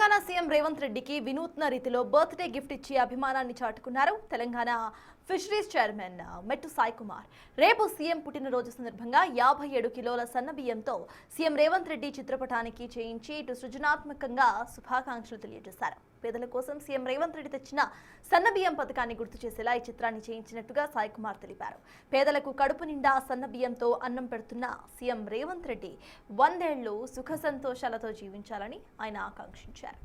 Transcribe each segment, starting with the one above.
Telangana CM Revanth రెడ్డికి వినూత్న రీతిలో బర్త్డే గిఫ్ట్ ఇచ్చి అభిమానాన్ని చాటుకున్నారు తెలంగాణ ఫిషరీస్ చైర్మన్ మెట్టు సాయి కుమార్. రేపు సీఎం పుట్టినరోజు సందర్భంగా 57 కిలోల సన్నబియ్యంతో సీఎం రేవంత్ రెడ్డి చిత్రపటానికి చేయించి ఇటు సృజనాత్మకంగా శుభాకాంక్షలు తెలియజేశారు. పేదల కోసం సీఎం రేవంత్ రెడ్డి తెచ్చిన సన్నబియ్యం పథకాన్ని గుర్తు చేసేలా ఈ చిత్రాన్ని చేయించినట్టుగా సాయి కుమార్ తెలిపారు. పేదలకు కడుపు నిండా సన్నబియ్యంతో అన్నం పెడుతున్న సీఎం రేవంత్ రెడ్డి 100 ఏళ్లు సుఖ సంతోషాలతో జీవించాలని ఆయన ఆకాంక్షించారు.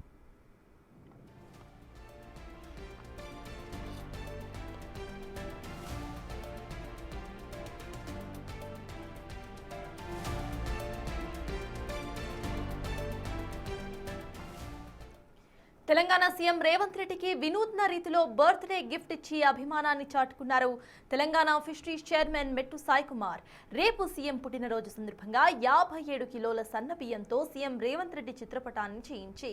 తెలంగాణ సీఎం రేవంత్ రెడ్డికి వినూత్న రీతిలో బర్త్డే గిఫ్ట్ ఇచ్చి అభిమానాన్ని చాటుకున్నారు తెలంగాణ ఫిషరీస్ చైర్మన్ మెట్టు సాయి కుమార్. రేపు సీఎం పుట్టినరోజు సందర్భంగా 57 కిలోల సన్నబియ్యంతో సీఎం రేవంత్ రెడ్డి చిత్రపటాన్ని చేయించి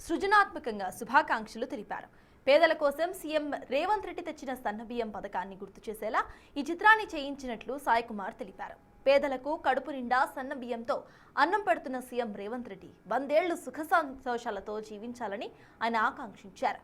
సృజనాత్మకంగా శుభాకాంక్షలు తెలిపారు. పేదల కోసం సీఎం రేవంత్ రెడ్డి తెచ్చిన సన్నబియ్యం పథకాన్ని గుర్తు చేసేలా ఈ చిత్రాన్ని చేయించినట్లు సాయి కుమార్ తెలిపారు. పేదలకు కడుపు నిండా సన్నబియ్యంతో అన్నం పెడుతున్న సీఎం రేవంత్ రెడ్డి 100 ఏళ్లు సుఖ సంతోషాలతో జీవించాలని ఆయన ఆకాంక్షించారు.